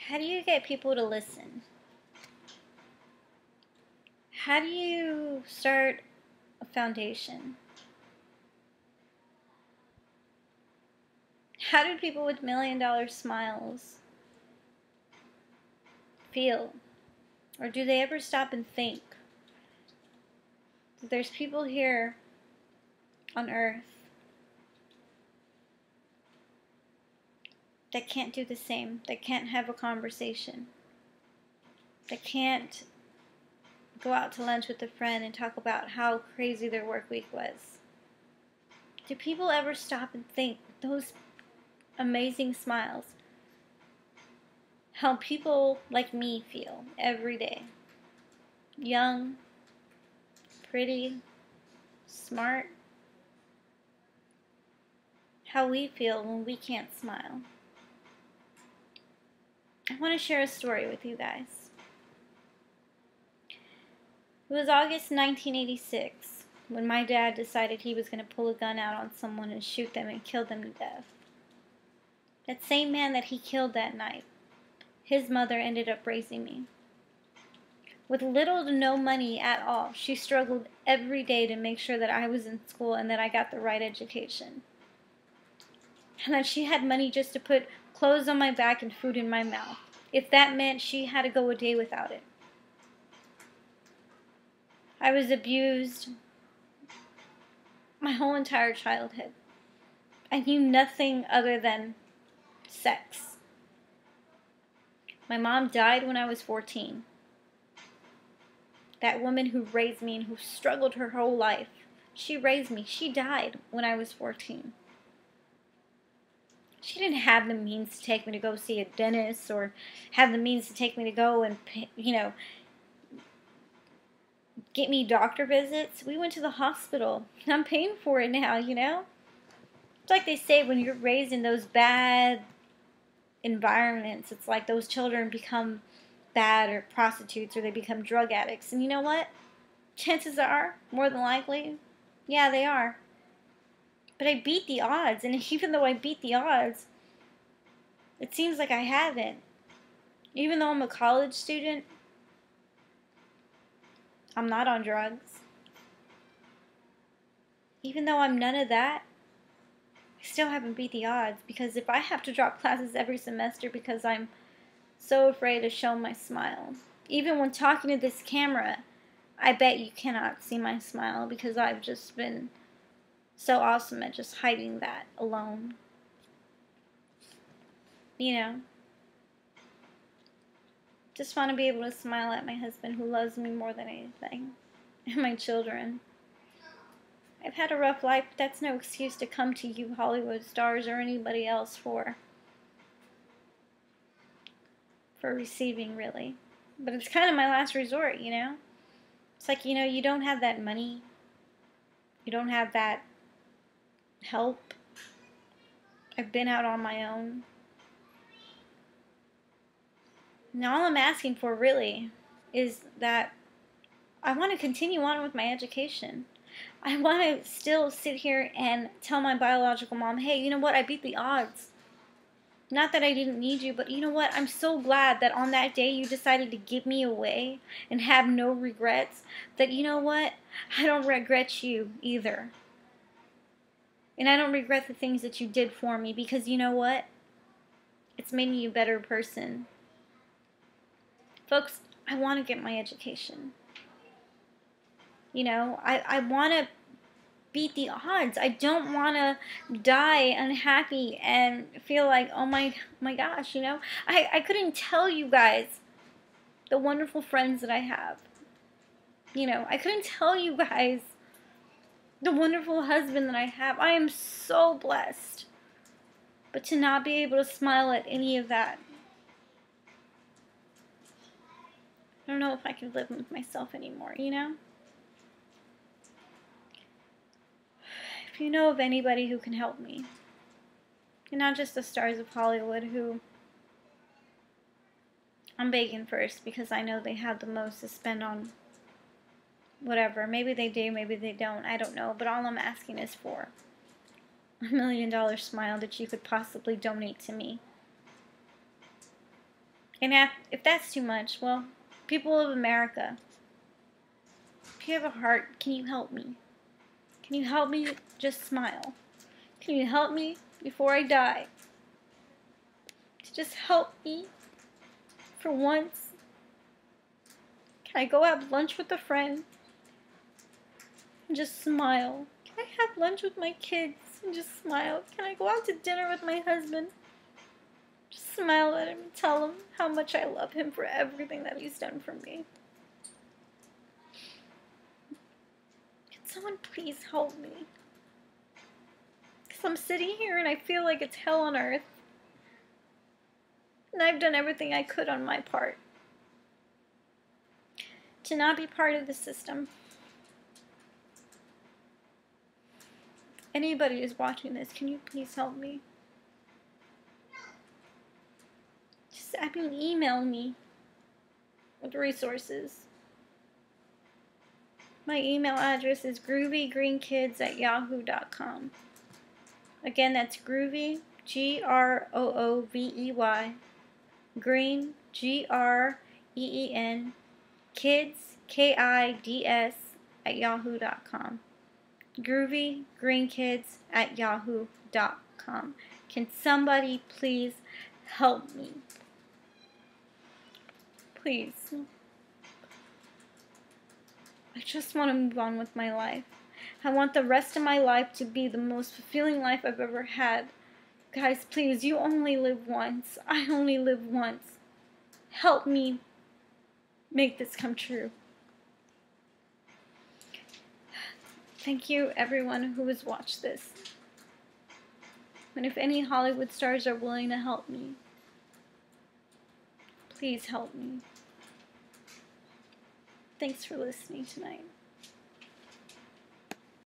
How do you get people to listen? How do you start a foundation? How do people with $1,000,000 smiles feel? Or do they ever stop and think that there's people here on earth that can't do the same, that can't have a conversation, that can't go out to lunch with a friend and talk about how crazy their work week was? Do people ever stop and think those amazing smiles, how people like me feel every day? Young, pretty, smart. How we feel when we can't smile. I want to share a story with you guys. It was August 1986 when my dad decided he was going to pull a gun out on someone and shoot them and kill them to death. That same man that he killed that night, his mother ended up raising me. With little to no money at all, she struggled every day to make sure that I was in school and that I got the right education. And that she had money just to put clothes on my back and food in my mouth, if that meant she had to go a day without it. I was abused my whole entire childhood. I knew nothing other than sex. My mom died when I was 14. That woman who raised me and who struggled her whole life, she raised me. She died when I was 14. She didn't have the means to take me to go see a dentist or have the means to take me to go and, get me doctor visits. We went to the hospital. I'm paying for it now, It's like they say, when you're raised in those bad environments, it's like those children become bad or prostitutes or they become drug addicts. And you know what? Chances are, more than likely, yeah, they are. But I beat the odds, and even though I beat the odds, it seems like I haven't. Even though I'm a college student, I'm not on drugs. Even though I'm none of that, I still haven't beat the odds, because if I have to drop classes every semester because I'm so afraid to show my smile, even when talking to this camera, I bet you cannot see my smile because I've just been so awesome at just hiding that alone. Just want to be able to smile at my husband who loves me more than anything, and my children. I've had a rough life, but that's no excuse to come to you Hollywood stars or anybody else for receiving, really. But it's kind of my last resort, It's like, you don't have that money. You don't have that help. I've been out on my own. Now all I'm asking for, really, is that I want to continue on with my education. I want to still sit here and tell my biological mom, hey, you know what, I beat the odds. Not that I didn't need you, but you know what, I'm so glad that on that day you decided to give me away and have no regrets. That, you know what, I don't regret you either. And I don't regret the things that you did for me, because you know what, it's made me a better person. Folks, I want to get my education. I want to beat the odds. I don't want to die unhappy and feel like, oh my gosh, I couldn't tell you guys the wonderful friends that I have. I couldn't tell you guys the wonderful husband that I have. I am so blessed. But to not be able to smile at any of that, I don't know if I can live with myself anymore, If you know of anybody who can help me, and not just the stars of Hollywood, who I'm begging first because I know they have the most to spend on whatever. Maybe they do, maybe they don't, I don't know. But all I'm asking is for $1 million smile that you could possibly donate to me. And if that's too much, well, people of America, if you have a heart, can you help me? Can you help me just smile? Can you help me before I die? To just help me for once. Can I go have lunch with a friend and just smile? Can I have lunch with my kids and just smile? Can I go out to dinner with my husband? Just smile at him and tell him how much I love him for everything that he's done for me. Can someone please help me? Because I'm sitting here and I feel like it's hell on earth. And I've done everything I could on my part to not be part of the system. Anybody who's watching this, can you please help me? Email me with resources. My email address is groovygreenkids@yahoo.com. Again, that's groovy, Groovey, green, Green, kids, kids, @yahoo.com. groovygreenkids@yahoo.com. Can somebody please help me? Please. I just want to move on with my life. I want the rest of my life to be the most fulfilling life I've ever had. Guys, please, you only live once. I only live once. Help me make this come true. Thank you, everyone who has watched this. And if any Hollywood stars are willing to help me, please help me. Thanks for listening tonight.